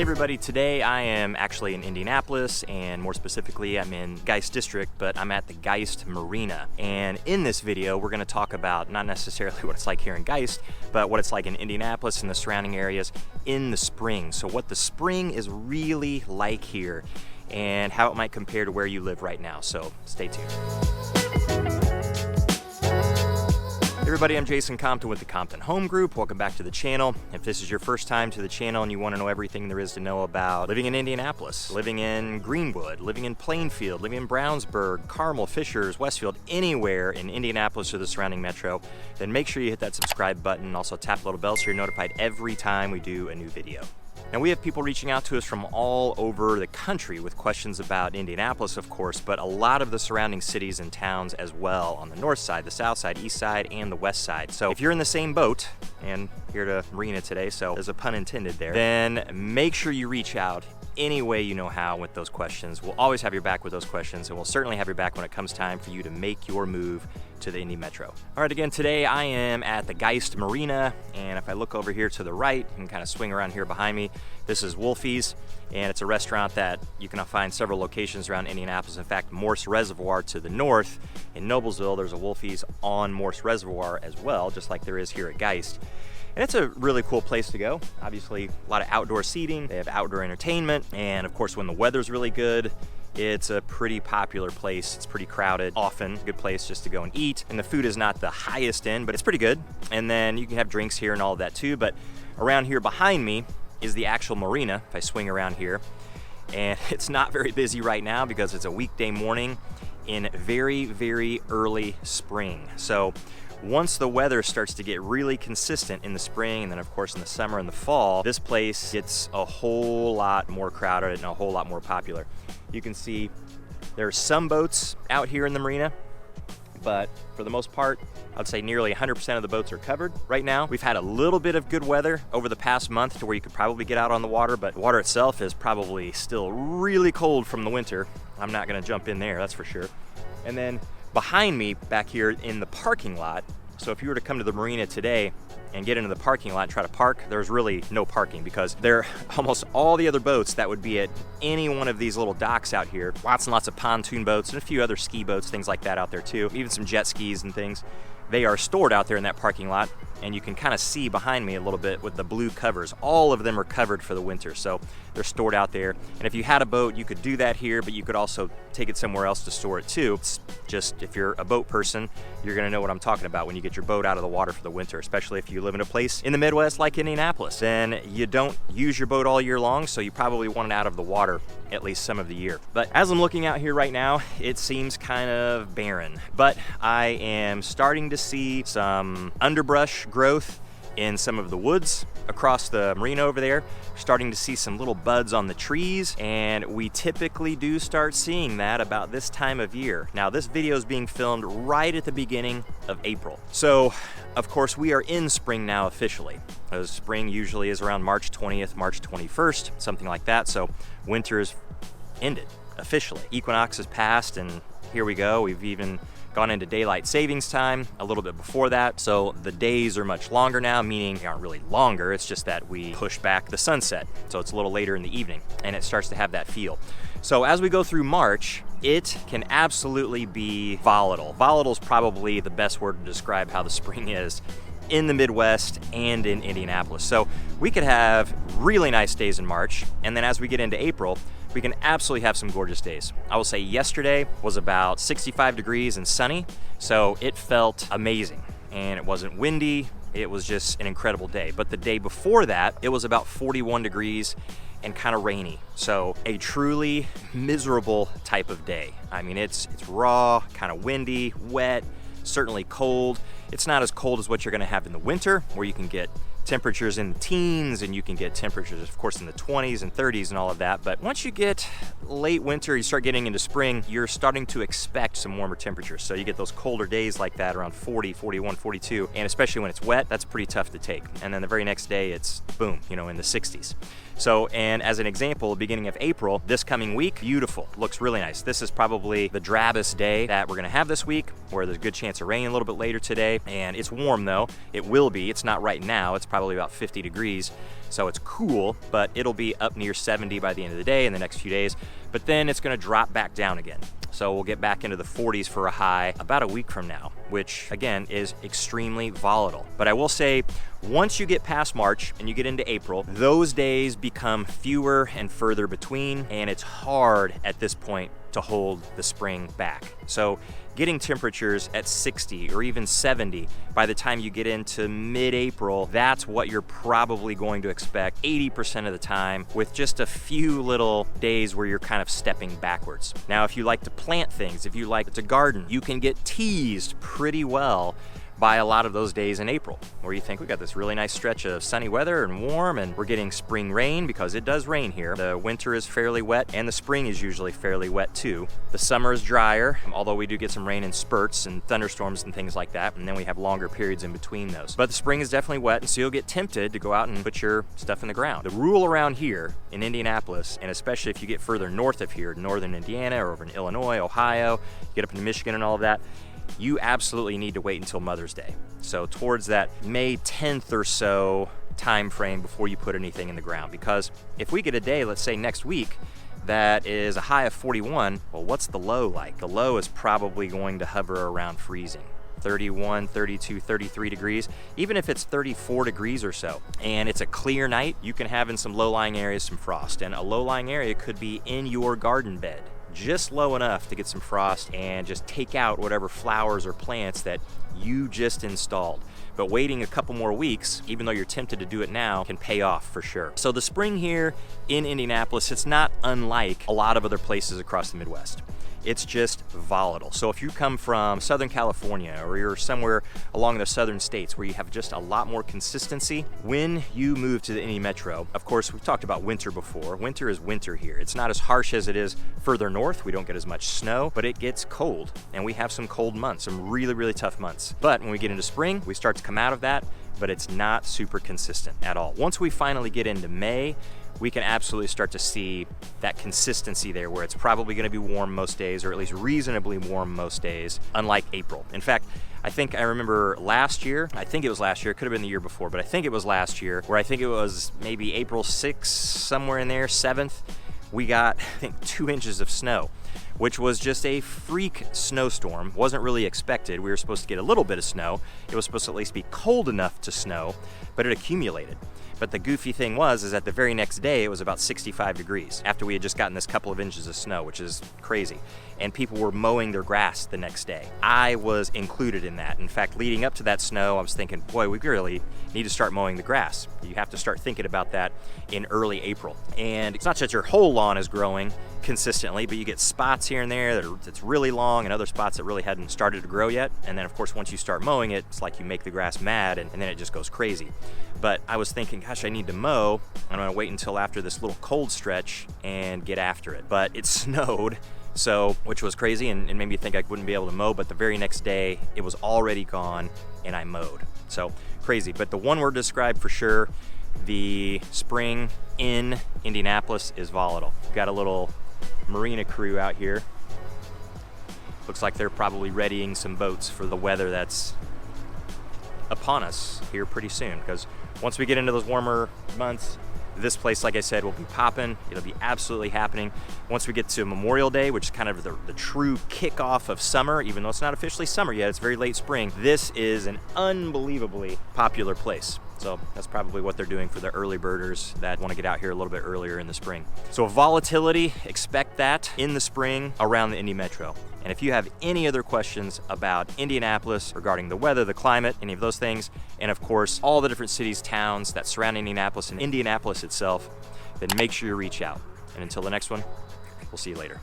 everybody, today I am actually in Indianapolis, and more specifically I'm in Geist District, but I'm at the Geist Marina. And in this video we're going to talk about not necessarily what it's like here in Geist, but what it's like in Indianapolis and the surrounding areas in the spring. So what the spring is really like here and how it might compare to where you live right now. So stay tuned. Hey everybody, I'm Jason Compton with the Compton Home Group. Welcome back to the channel. If this is your first time to the channel and you want to know everything there is to know about living in Indianapolis, living in Greenwood, living in Plainfield, living in Brownsburg, Carmel, Fishers, Westfield, anywhere in Indianapolis or the surrounding metro, then make sure you hit that subscribe button and also tap the little bell so you're notified every time we do a new video. Now, we have people reaching out to us from all over the country with questions about Indianapolis, of course, but a lot of the surrounding cities and towns as well, on the north side, the south side, east side, and the west side. So if you're in the same boat, and here to Marina today, so there's a pun intended there, then make sure you reach out any way you know how with those questions. We'll always have your back with those questions, and we'll certainly have your back when it comes time for you to make your move to the Indy Metro. All right, again, today I am at the Geist Marina, and if I look over here to the right and kind of swing around here behind me, this is Wolfie's, and it's a restaurant that you can find several locations around Indianapolis. In fact, Morse Reservoir to the north in Noblesville, there's a Wolfie's on Morse Reservoir as well, just like there is here at Geist. And it's a really cool place to go. Obviously, a lot of outdoor seating, they have outdoor entertainment, and of course, when the weather's really good, it's a pretty popular place. It's pretty crowded, often a good place just to go and eat. And the food is not the highest end, but it's pretty good. And then you can have drinks here and all of that too. But around here behind me is the actual marina, if I swing around here. And it's not very busy right now because it's a weekday morning in very, very early spring. So once the weather starts to get really consistent in the spring, and then of course in the summer and the fall, this place gets a whole lot more crowded and a whole lot more popular. You can see there are some boats out here in the marina, but for the most part, I'd say nearly 100% of the boats are covered right now. We've had a little bit of good weather over the past month to where you could probably get out on the water, but the water itself is probably still really cold from the winter. I'm not gonna jump in there, that's for sure. And then behind me back here in the parking lot, so if you were to come to the marina today and get into the parking lot and try to park, there's really no parking because there almost all the other boats that would be at any one of these little docks out here, lots and lots of pontoon boats and a few other ski boats, things like that out there too, even some jet skis and things. They are stored out there in that parking lot, and you can kind of see behind me a little bit with the blue covers. All of them are covered for the winter, so they're stored out there. And if you had a boat, you could do that here, but you could also take it somewhere else to store it too. It's just, if you're a boat person, you're gonna know what I'm talking about when you get your boat out of the water for the winter, especially if you live in a place in the Midwest like Indianapolis. Then you don't use your boat all year long, so you probably want it out of the water at least some of the year. But as I'm looking out here right now, it seems kind of barren, but I am starting to see some underbrush growth in some of the woods across the marina over there. Starting to see some little buds on the trees, and we typically do start seeing that about this time of year. Now, this video is being filmed right at the beginning of April. So, of course, we are in spring now officially. Spring usually is around March 20th, March 21st, something like that. So winter is ended officially. Equinox has passed, and here we go. We've even gone into daylight savings time a little bit before that. So the days are much longer now, meaning they aren't really longer. It's just that we push back the sunset. So it's a little later in the evening, and it starts to have that feel. So as we go through March, it can absolutely be volatile. Volatile is probably the best word to describe how the spring is in the Midwest and in Indianapolis. So we could have really nice days in March, and then as we get into April, we can absolutely have some gorgeous days. I will say yesterday was about 65 degrees and sunny, so it felt amazing. And it wasn't windy, it was just an incredible day. But the day before that, it was about 41 degrees and kind of rainy. So a truly miserable type of day. I mean, it's raw, kind of windy, wet, certainly cold. It's not as cold as what you're gonna have in the winter, where you can get temperatures in the teens, and you can get temperatures, of course, in the 20s and 30s and all of that. But once you get late winter, you start getting into spring, you're starting to expect some warmer temperatures. So you get those colder days like that around 40, 41, 42, and especially when it's wet, that's pretty tough to take. And then the very next day, it's boom, in the 60s. So, and as an example, beginning of April, this coming week, beautiful, looks really nice. This is probably the drabbest day that we're gonna have this week, where there's a good chance of rain a little bit later today, and it's warm though. It will be, it's not right now, it's probably about 50 degrees, so it's cool, but it'll be up near 70 by the end of the day in the next few days, but then it's gonna drop back down again. So we'll get back into the 40s for a high about a week from now, which again is extremely volatile. But I will say, once you get past March and you get into April, those days become fewer and further between, and it's hard at this point to hold the spring back. So getting temperatures at 60 or even 70 by the time you get into mid-April, that's what you're probably going to expect 80% of the time, with just a few little days where you're kind of stepping backwards. Now, if you like to plant things, if you like to garden, you can get teased pretty well by a lot of those days in April, where you think we got this really nice stretch of sunny weather and warm, and we're getting spring rain, because it does rain here. The winter is fairly wet, and the spring is usually fairly wet too. The summer is drier, although we do get some rain in spurts and thunderstorms and things like that, and then we have longer periods in between those. But the spring is definitely wet, and so you'll get tempted to go out and put your stuff in the ground. The rule around here in Indianapolis, and especially if you get further north of here, northern Indiana or over in Illinois, Ohio, you get up into Michigan and all of that, you absolutely need to wait until Mother's Day. So towards that May 10th or so time frame before you put anything in the ground. Because if we get a day, let's say next week, that is a high of 41, well, what's the low like? The low is probably going to hover around freezing. 31, 32, 33 degrees, even if it's 34 degrees or so, and it's a clear night, you can have in some low-lying areas some frost. And a low-lying area could be in your garden bed, just low enough to get some frost and just take out whatever flowers or plants that you just installed. But waiting a couple more weeks, even though you're tempted to do it now, can pay off for sure. So the spring here in Indianapolis, it's not unlike a lot of other places across the Midwest. It's just volatile. So if you come from Southern California, or you're somewhere along the southern states where you have just a lot more consistency, when you move to the Indy Metro, of course, we've talked about winter before. Winter is winter here. It's not as harsh as it is further north. We don't get as much snow, but it gets cold, and we have some cold months, some really, really tough months. But when we get into spring, we start to come out of that, but it's not super consistent at all. Once we finally get into May, we can absolutely start to see that consistency there, where it's probably going to be warm most days, or at least reasonably warm most days, unlike April. In fact, I remember last year, it could have been the year before, but I think it was last year, where I think it was maybe April 6th, somewhere in there, 7th, we got, I think, 2 inches of snow, which was just a freak snowstorm. Wasn't really expected. We were supposed to get a little bit of snow. It was supposed to at least be cold enough to snow, but it accumulated. But the goofy thing is that the very next day it was about 65 degrees after we had just gotten this couple of inches of snow, which is crazy. And people were mowing their grass the next day. I was included in that. In fact, leading up to that snow, I was thinking, boy, we really need to start mowing the grass. You have to start thinking about that in early April. And it's not that your whole lawn is growing consistently, but you get spots here and there that's really long, and other spots that really hadn't started to grow yet. And then of course, once you start mowing it, it's like you make the grass mad, and then it just goes crazy. But I was thinking, gosh, I need to mow. I'm gonna wait until after this little cold stretch and get after it. But it snowed, which was crazy, and made me think I wouldn't be able to mow, but the very next day it was already gone and I mowed. So crazy. But the one word to describe for sure the spring in Indianapolis is volatile. We've got a little marina crew out here. Looks like they're probably readying some boats for the weather that's upon us here pretty soon, because once we get into those warmer months, this place, like I said, will be popping. It'll be absolutely happening. Once we get to Memorial Day, which is kind of the true kickoff of summer, even though it's not officially summer yet, it's very late spring, this is an unbelievably popular place. So that's probably what they're doing for the early birders that want to get out here a little bit earlier in the spring. So volatility, expect that in the spring around the Indy Metro. And if you have any other questions about Indianapolis regarding the weather, the climate, any of those things, and of course, all the different cities, towns that surround Indianapolis and Indianapolis itself, then make sure you reach out. And until the next one, we'll see you later.